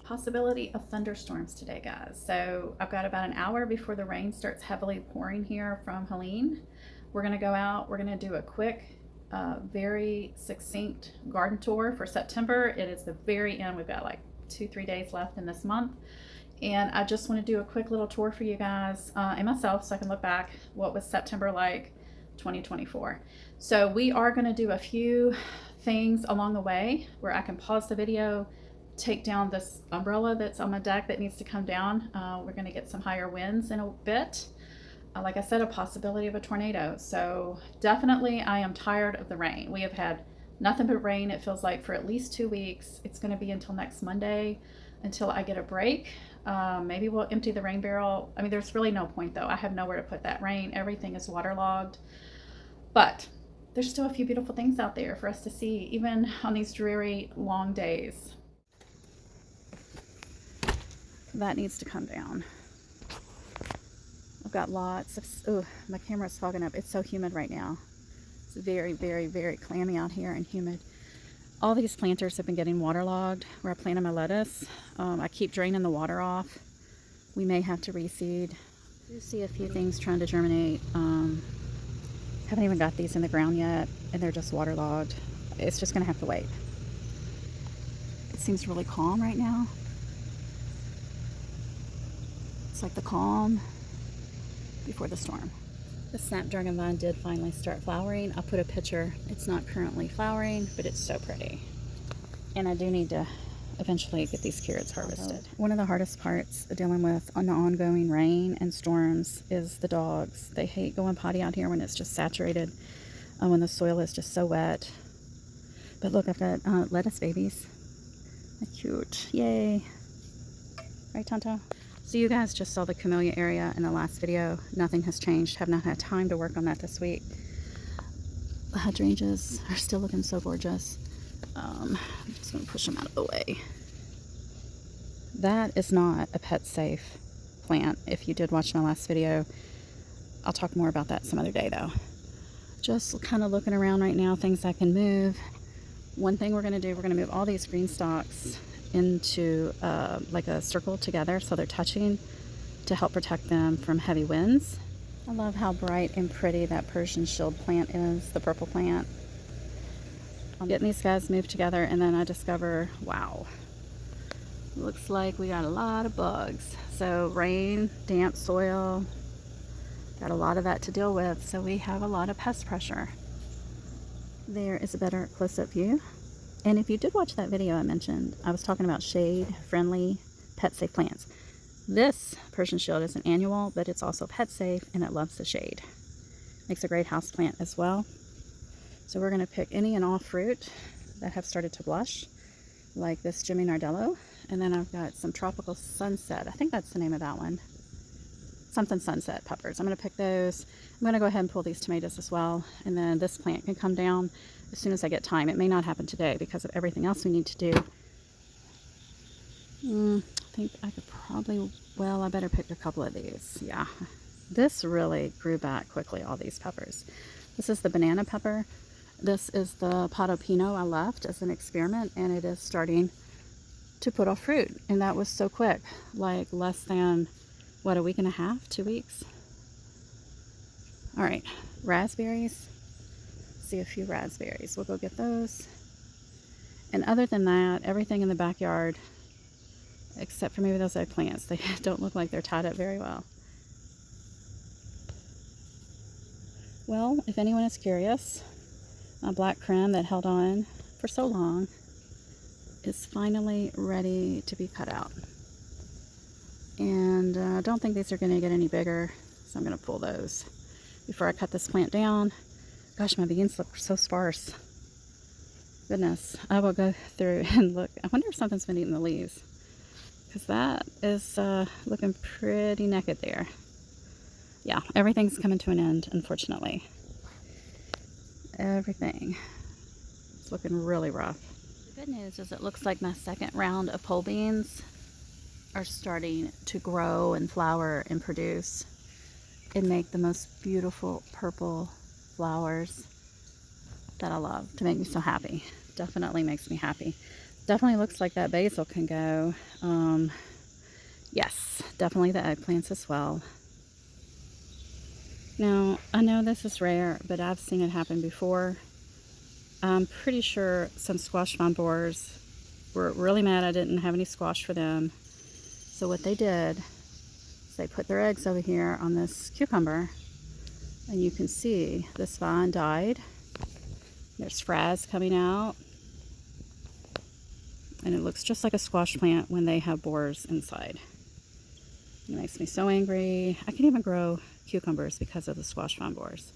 Possibility of thunderstorms today, guys. So I've got about an hour before the rain starts heavily pouring here from Helene. We're gonna go out, we're gonna do a quick, very succinct garden tour for September. It is the very end. We've got like 2-3 days left in this month. And I just want to do a quick little tour for you guys and myself so I can look back what was September like 2024. So we are going to do a few things along the way where I can pause the video, take down this umbrella that's on my deck that needs to come down. We're going to get some higher winds in a bit. Like I said, a possibility of a tornado. So definitely I am tired of the rain. We have had nothing but rain, it feels like, for at least 2 weeks. It's going to be until next Monday until I get a break. Maybe we'll empty the rain barrel. I mean, there's really no point though. I have nowhere to put that rain. Everything is waterlogged. But there's still a few beautiful things out there for us to see, even on these dreary, long days. That needs to come down. I've got lots of, oh, my camera's fogging up. It's so humid right now. It's very, very, very clammy out here and humid. All these planters have been getting waterlogged where I planted my lettuce. I keep draining the water off. We may have to reseed. I do see a few things trying to germinate. Haven't even got these in the ground yet, and they're just waterlogged. It's just gonna have to wait. It seems really calm right now. It's like the calm before the storm. The snapdragon vine did finally start flowering. I'll put a picture. It's not currently flowering, but it's so pretty. And I do need to eventually get these carrots harvested. One of the hardest parts of dealing with on the ongoing rain and storms is the dogs. They hate going potty out here when it's just saturated, when the soil is just so wet. But look, I've got lettuce babies. They're cute. Yay. Right, Tonto? So you guys just saw the camellia area in the last video. Nothing has changed. Have not had time to work on that this week. The hydrangeas are still looking so gorgeous. I'm just going to push them out of the way. That is not a pet safe plant. If you did watch my last video, I'll talk more about that some other day though. Just kind of looking around right now, things I can move. One thing we're going to do, we're going to move all these green stalks into like a circle together so they're touching to help protect them from heavy winds. I love how bright and pretty that Persian shield plant is, the purple plant. I'm getting these guys moved together and then I discover, wow, looks like we got a lot of bugs. So rain, damp soil, got a lot of that to deal with, so we have a lot of pest pressure. There is a better close-up view. And if you did watch that video I mentioned, I was talking about shade-friendly, pet-safe plants. This Persian shield is an annual, but it's also pet-safe and it loves the shade. Makes a great house plant as well. So we're going to pick any and all fruit that have started to blush, like this Jimmy Nardello. And then I've got some tropical sunset. I think that's the name of that one. Something sunset peppers. I'm going to pick those. I'm going to go ahead and pull these tomatoes as well. And then this plant can come down as soon as I get time. It may not happen today because of everything else we need to do. I think I could probably, well, I better pick a couple of these. Yeah, this really grew back quickly, all these peppers. This is the banana pepper. This is the Pato Pino I left as an experiment, and it is starting to put off fruit. And that was so quick, like less than, what, a week and a half, 2 weeks? All right, raspberries. See a few raspberries. We'll go get those. And other than that, everything in the backyard, except for maybe those eggplants, they don't look like they're tied up very well. Well, if anyone is curious, my black creme that held on for so long is finally ready to be cut out. And I don't think these are going to get any bigger, so I'm going to pull those before I cut this plant down. Gosh, my beans look so sparse. Goodness, I will go through and look. I wonder if something's been eating the leaves, because that is looking pretty naked there. Yeah, everything's coming to an end, unfortunately. Everything. It's looking really rough. The good news is it looks like my second round of pole beans are starting to grow and flower and produce and make the most beautiful purple flowers that I love, to make me so happy. Definitely makes me happy. Definitely looks like that basil can go. Yes, definitely the eggplants as well. Now, I know this is rare, but I've seen it happen before. I'm pretty sure some squash vine borers were really mad I didn't have any squash for them. So what they did is they put their eggs over here on this cucumber, and you can see this vine died. There's frags coming out, and it looks just like a squash plant when they have borers inside. It makes me so angry. I can't even grow cucumbers because of the squash vine borers.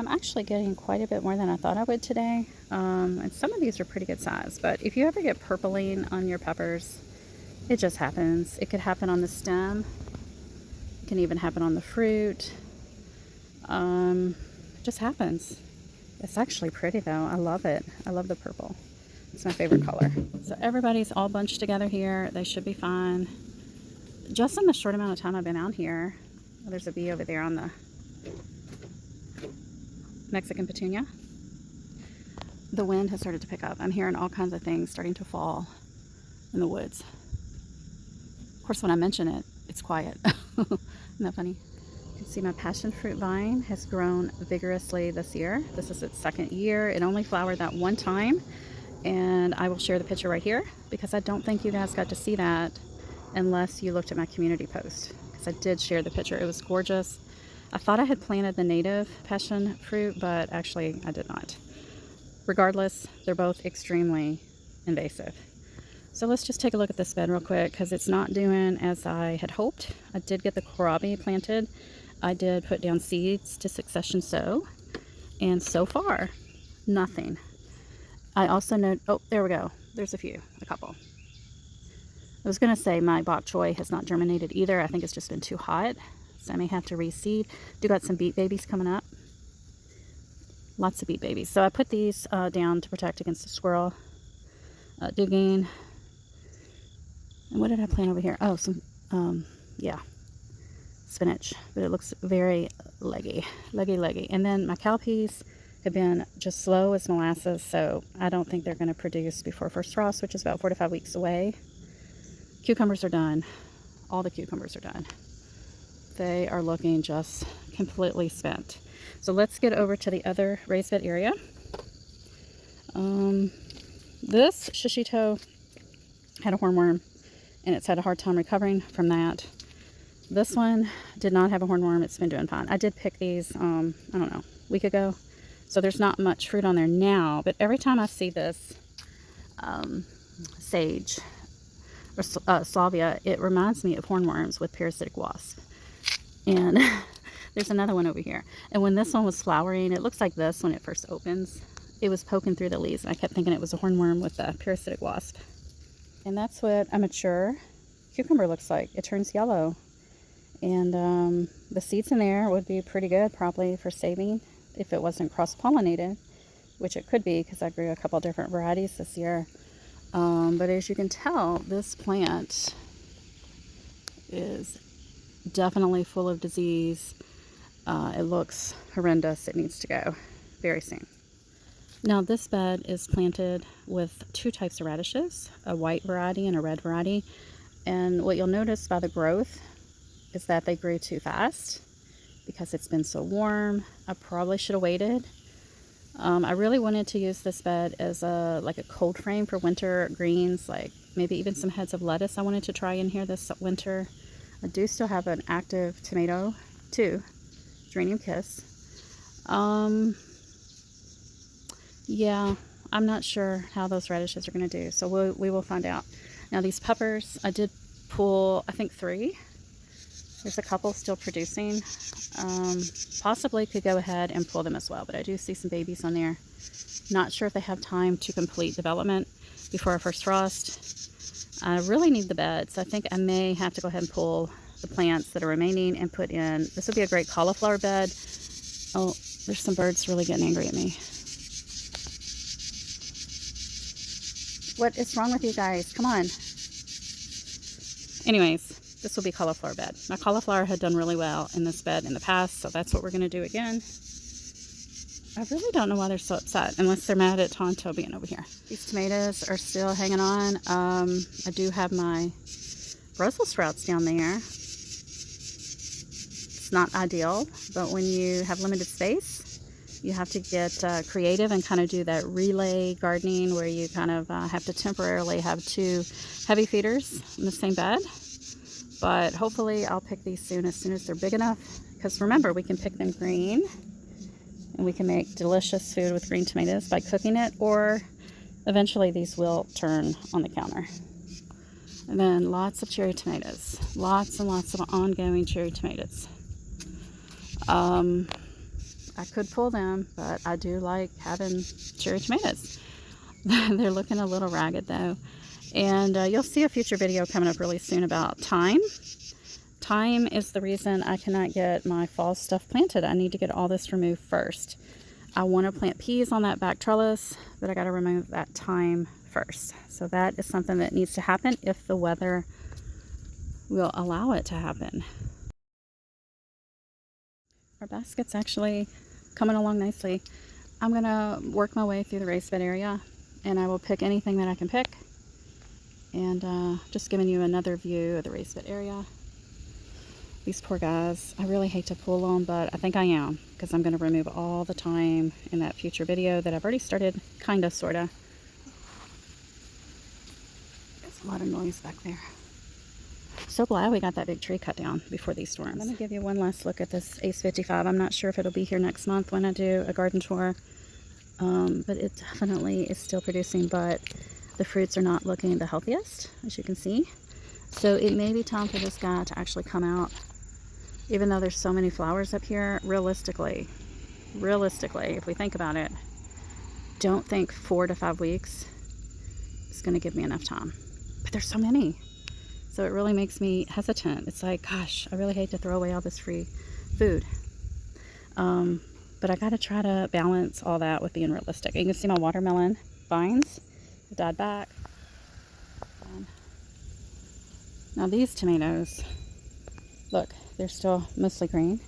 I'm actually getting quite a bit more than I thought I would today, and some of these are pretty good size, but if you ever get purpling on your peppers, it just happens. It could happen on the stem. It can even happen on the fruit. It just happens. It's actually pretty though. I love it. I love the purple. It's my favorite color. So everybody's all bunched together here. They should be fine. Just in the short amount of time I've been out here, there's a bee over there on the Mexican petunia. The wind has started to pick up. I'm hearing all kinds of things starting to fall in the woods. Of course, when I mention it, it's quiet. Isn't that funny? You can see my passion fruit vine has grown vigorously this year. This is its second year. It only flowered that one time, and I will share the picture right here because I don't think you guys got to see that unless you looked at my community post, because I did share the picture. It was gorgeous. I thought I had planted the native passion fruit, but actually I did not. Regardless, they're both extremely invasive. So let's just take a look at this bed real quick because it's not doing as I had hoped. I did get the kohlrabi planted. I did put down seeds to succession sow, and so far, nothing. I also know, oh, there we go. There's a couple. I was going to say my bok choy has not germinated either. I think it's just been too hot, so I may have to reseed. Do got some beet babies coming up. Lots of beet babies. So I put these down to protect against the squirrel digging. And what did I plant over here? Oh, some, yeah, spinach. But it looks very leggy. And then my cowpeas have been just slow as molasses, so I don't think they're going to produce before first frost, which is about 4 to 5 weeks away. Cucumbers are done. All the cucumbers are done. They are looking just completely spent. So let's get over to the other raised bed area. This shishito had a hornworm, and it's had a hard time recovering from that. This one did not have a hornworm. It's been doing fine. I did pick these, I don't know, a week ago. So there's not much fruit on there now, but every time I see this sage or salvia, it reminds me of hornworms with parasitic wasp. And there's another one over here. And when this one was flowering, it looks like this when it first opens. It was poking through the leaves, and I kept thinking it was a hornworm with a parasitic wasp. And that's what a mature cucumber looks like. It turns yellow. And the seeds in there would be pretty good probably for saving if it wasn't cross-pollinated, which it could be because I grew a couple different varieties this year. But as you can tell, this plant is definitely full of disease. It looks horrendous. It needs to go very soon. Now this bed is planted with 2 types of radishes, a white variety and a red variety. And what you'll notice by the growth is that they grew too fast because it's been so warm. I probably should have waited. I really wanted to use this bed as like a cold frame for winter greens, like maybe even some heads of lettuce I wanted to try in here this winter. I do still have an active tomato too, Geranium Kiss. Yeah, I'm not sure how those radishes are going to do, so we will find out. Now these peppers, I did pull, I think 3. There's a couple still producing. Possibly could go ahead and pull them as well, but I do see some babies on there. Not sure if they have time to complete development before our first frost. I really need the beds. I think I may have to go ahead and pull the plants that are remaining and put in. This would be a great cauliflower bed. Oh, there's some birds really getting angry at me. What is wrong with you guys? Come on. Anyways, this will be cauliflower bed. My cauliflower had done really well in this bed in the past, so that's what we're going to do again. I really don't know why they're so upset, unless they're mad at Tonto being over here. These tomatoes are still hanging on. I do have my Brussels sprouts down there. It's not ideal, but when you have limited space, you have to get creative and kind of do that relay gardening where you kind of have to temporarily have 2 heavy feeders in the same bed. But hopefully I'll pick these soon as they're big enough, because remember, we can pick them green and we can make delicious food with green tomatoes by cooking it, or eventually these will turn on the counter. And then lots of cherry tomatoes, lots and lots of ongoing cherry tomatoes. I could pull them, but I do like having cherry tomatoes. They're looking a little ragged though. And you'll see a future video coming up really soon about thyme. Thyme is the reason I cannot get my fall stuff planted. I need to get all this removed first. I want to plant peas on that back trellis, but I got to remove that thyme first. So that is something that needs to happen if the weather will allow it to happen. Our basket's actually coming along nicely. I'm going to work my way through the raised bed area, and I will pick anything that I can pick. And just giving you another view of the raised bed area. These poor guys, I really hate to pull them, but I think I am, because I'm going to remove all the thyme in that future video that I've already started, kind of, sort of. There's a lot of noise back there. So glad we got that big tree cut down before these storms. Let me give you one last look at this Ace 55. I'm not sure if it'll be here next month when I do a garden tour, but it definitely is still producing, but the fruits are not looking the healthiest, as you can see. So it may be time for this guy to actually come out. Even though there's so many flowers up here, realistically, if we think about it, don't think 4 to 5 weeks is going to give me enough time. But there's so many. So it really makes me hesitant. It's like, gosh, I really hate to throw away all this free food. But I got to try to balance all that with being realistic. You can see my watermelon vines have died back. Now these tomatoes, look, they're still mostly green,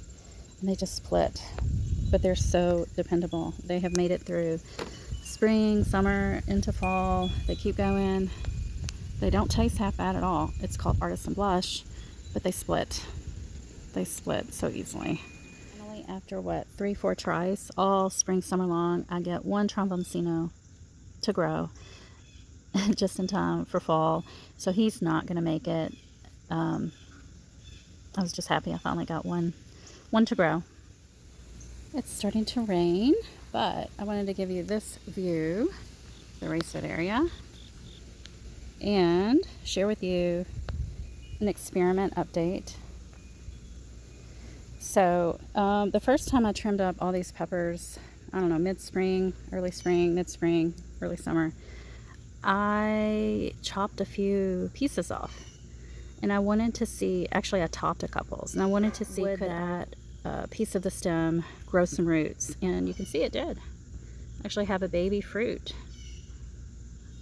and they just split, but they're so dependable. They have made it through spring, summer, into fall. They keep going. They don't taste half bad at all. It's called Artisan Blush, but they split. They split so easily. Finally, after what, 3-4 tries, all spring, summer long, I get one Tromboncino to grow just in time for fall. So he's not going to make it. I was just happy I finally got one to grow. It's starting to rain, but I wanted to give you this view, the raised bed area, and share with you an experiment update. So the first time I trimmed up all these peppers, I don't know, mid-spring, early spring, mid-spring, early summer, I chopped a few pieces off, and I wanted to see, actually I topped a couple, and I wanted to see could that piece of the stem grow some roots, and you can see it did. Actually have a baby fruit.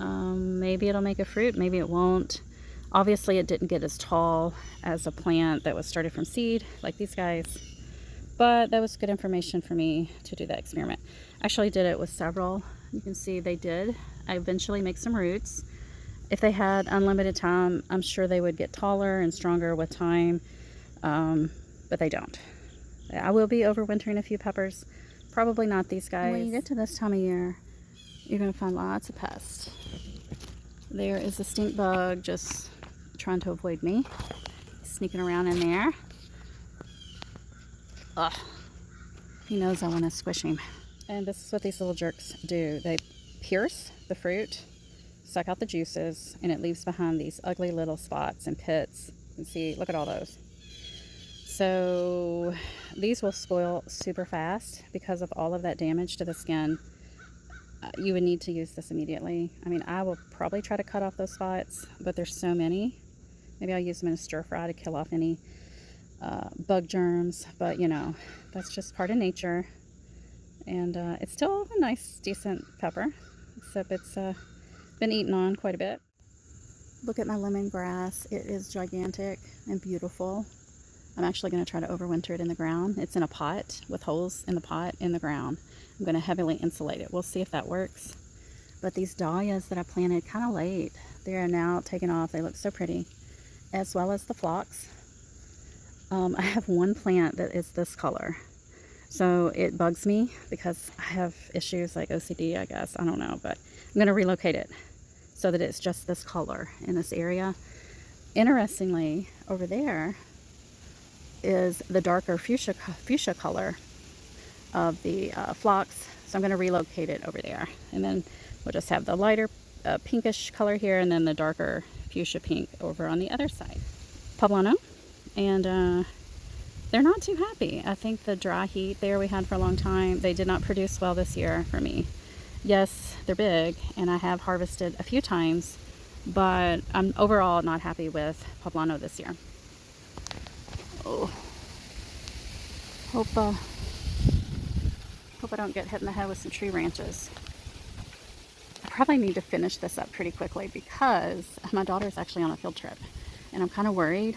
Maybe it'll make a fruit, maybe it won't. Obviously it didn't get as tall as a plant that was started from seed like these guys, but that was good information for me to do that experiment. Actually did it with several. You can see they did. I eventually make some roots. If they had unlimited time, I'm sure they would get taller and stronger with time, but they don't. I will be overwintering a few peppers, probably not these guys. When you get to this time of year, you're going to find lots of pests. There is a stink bug just trying to avoid me, sneaking around in there. Ugh. He knows I want to squish him. And this is what these little jerks do. They pierce the fruit, suck out the juices, and it leaves behind these ugly little spots and pits. You can see, look at all those. So these will spoil super fast because of all of that damage to the skin. You would need to use this immediately. I mean, I will probably try to cut off those spots, but there's so many. Maybe I'll use them in a stir fry to kill off any bug germs, but you know, that's just part of nature. And it's still a nice, decent pepper, except it's been eaten on quite a bit. Look at my lemongrass. It is gigantic and beautiful. I'm actually going to try to overwinter it in the ground. It's in a pot with holes in the pot in the ground. I'm going to heavily insulate it. We'll see if that works. But these dahlias that I planted kind of late, they are now taking off. They look so pretty, as well as the phlox. I have one plant that is this color. So it bugs me because I have issues like OCD, I guess. I don't know, but I'm going to relocate it so that it's just this color in this area. Interestingly, over there is the darker fuchsia color of the phlox. So I'm going to relocate it over there. And then we'll just have the lighter pinkish color here, and then the darker fuchsia pink over on the other side. Poblano. And they're not too happy. I think the dry heat there we had for a long time, they did not produce well this year for me. Yes, they're big, and I have harvested a few times, but I'm overall not happy with Poblano this year. Oh, hope I don't get hit in the head with some tree branches. I probably need to finish this up pretty quickly because my daughter's actually on a field trip, and I'm kind of worried.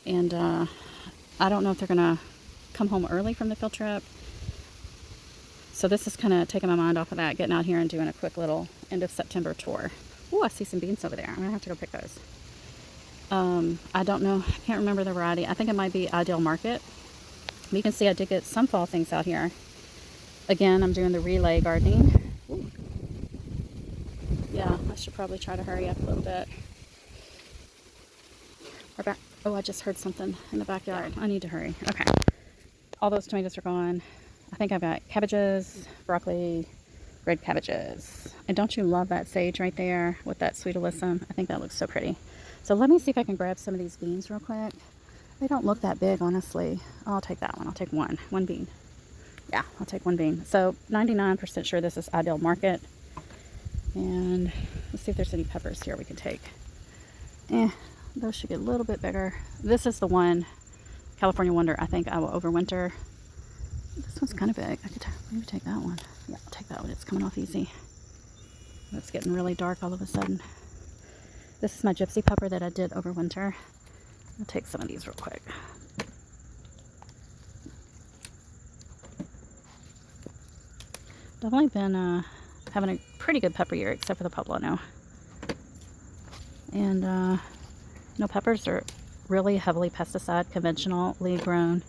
And I don't know if they're gonna come home early from the field trip. So this is kind of taking my mind off of that, getting out here and doing a quick little end of September tour. Oh, I see some beans over there. I'm gonna have to go pick those. I don't know, I can't remember the variety. I think it might be Ideal Market. But you can see I did get some fall things out here. Again, I'm doing the relay gardening. Ooh. Yeah, I should probably try to hurry up a little bit. We're back. Oh, I just heard something in the backyard. I need to hurry. Okay. All those tomatoes are gone. I think I've got cabbages, broccoli, red cabbages. And don't you love that sage right there with that sweet alyssum? I think that looks so pretty. So let me see if I can grab some of these beans real quick. They don't look that big, honestly. I'll take that one. I'll take one bean. Yeah, I'll take one bean. So 99% sure this is Ideal Market. And let's see if there's any peppers here we can take. Those should get a little bit bigger. This is the one, California Wonder, I think I will overwinter. This one's kind of big. I could maybe take that one. Yeah, I'll take that one. It's coming off easy. It's getting really dark all of a sudden. This is my gypsy pepper that I did overwinter. I'll take some of these real quick. Definitely been having a pretty good pepper year, except for the poblano. And peppers are really heavily pesticide, conventionally grown.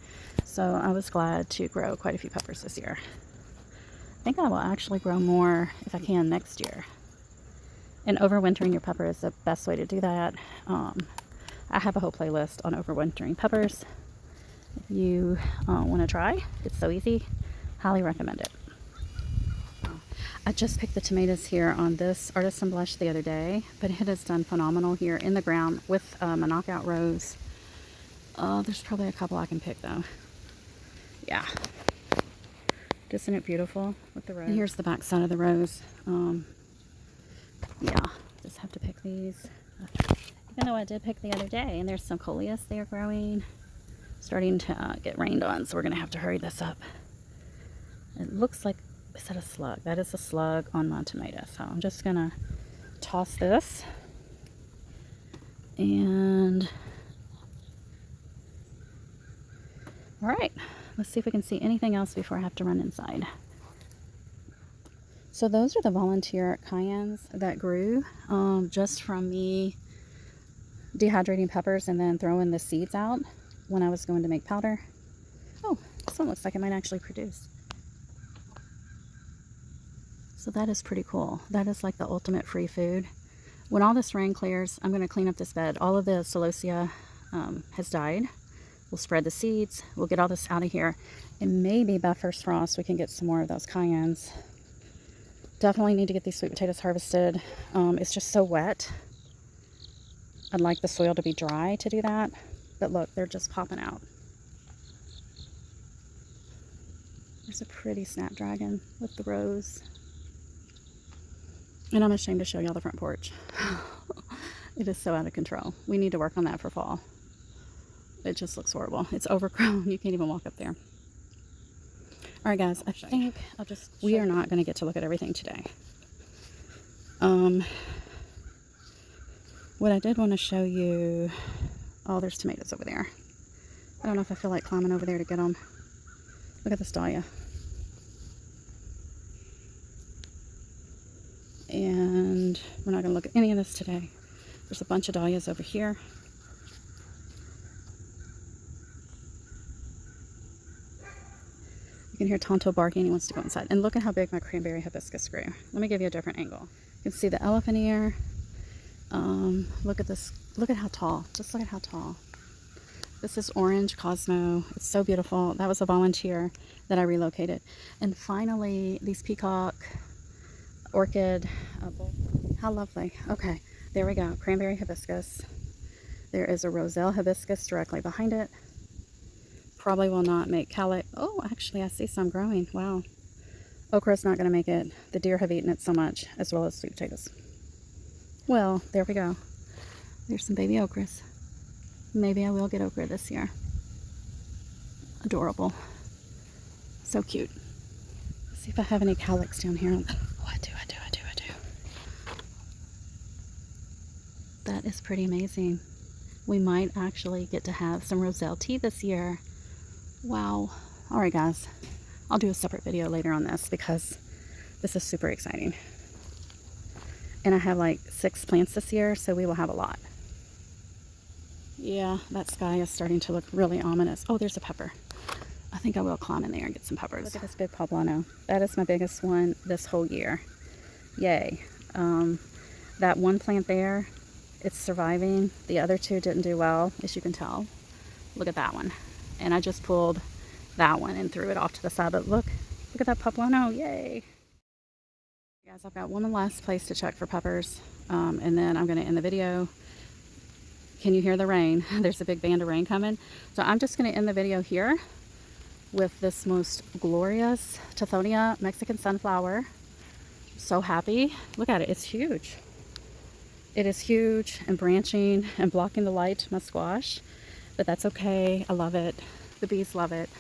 So I was glad to grow quite a few peppers this year. I think I will actually grow more if I can next year. And overwintering your pepper is the best way to do that. I have a whole playlist on overwintering peppers. If you want to try, it's so easy. Highly recommend it. I just picked the tomatoes here on this Artisan Blush the other day, but it has done phenomenal here in the ground with my knockout rose. There's probably a couple I can pick though. Yeah. Isn't it beautiful with the rose? And here's the back side of the rose. Yeah, just have to pick these. Even though I did pick the other day, and there's some coleus there growing. Starting to get rained on, so we're gonna have to hurry this up. It looks like, is that a slug? That is a slug on my tomato. So I'm just gonna toss this. And all right, let's see if we can see anything else before I have to run inside. So those are the volunteer cayennes that grew just from me dehydrating peppers and then throwing the seeds out when I was going to make powder. Oh, this one looks like it might actually produce. So that is pretty cool. That is like the ultimate free food. When all this rain clears, I'm going to clean up this bed. All of the celosia has died. We'll spread the seeds. We'll get all this out of here. And maybe by first frost, we can get some more of those cayennes. Definitely need to get these sweet potatoes harvested. It's just so wet. I'd like the soil to be dry to do that. But look, they're just popping out. There's a pretty snapdragon with the rose. And I'm ashamed to show y'all the front porch. It is so out of control. We need to work on that for fall. It just looks horrible. It's overgrown. You can't even walk up there. All right, guys, I think we are not going to get to look at everything today. What I did want to show you, oh, there's tomatoes over there. I don't know if I feel like climbing over there to get them. Look at this dahlia. And we're not going to look at any of this today. There's a bunch of dahlias over here. You can hear Tonto barking. He wants to go inside. And look at how big my cranberry hibiscus grew. Let me give you a different angle. You can see the elephant ear. Look at this. Look at how tall. Just look at how tall. This is orange Cosmo. It's so beautiful. That was a volunteer that I relocated. And finally, these peacock orchid. How lovely. Okay, there we go. Cranberry hibiscus. There is a roselle hibiscus directly behind it. Probably will not make calyx. Oh, actually, I see some growing. Wow. Okra's not going to make it. The deer have eaten it so much, as well as sweet potatoes. Well, there we go. There's some baby okras. Maybe I will get okra this year. Adorable. So cute. Let's see if I have any calyx down here. Oh, I do. That is pretty amazing. We might actually get to have some roselle tea this year. Wow. All right, guys. I'll do a separate video later on this because this is super exciting. And I have like 6 plants this year, so we will have a lot. Yeah, that sky is starting to look really ominous. Oh, there's a pepper. I think I will climb in there and get some peppers. Look at this big poblano. That is my biggest one this whole year. Yay. That one plant there, it's surviving. The other 2 didn't do well, as you can tell. Look at that one. And I just pulled that one and threw it off to the side. But look at that poblano. Yay. Guys, I've got one last place to check for peppers. And then I'm going to end the video. Can you hear the rain? There's a big band of rain coming. So I'm just going to end the video here with this most glorious Tithonia Mexican sunflower. So happy. Look at it. It's huge. It is huge and branching and blocking the light to my squash. But that's okay. I love it. The bees love it.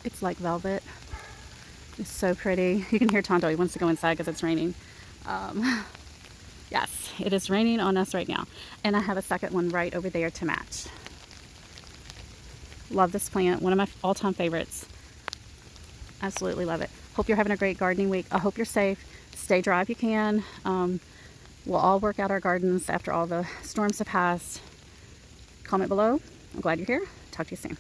It's like velvet. It's so pretty. You can hear Tonto. He wants to go inside because it's raining. Yes, it is raining on us right now. And I have a second one right over there to match. Love this plant. One of my all-time favorites. Absolutely love it. Hope you're having a great gardening week. I hope you're safe. Stay dry if you can. We'll all work out our gardens after all the storms have passed. Comment below. I'm glad you're here. Talk to you soon.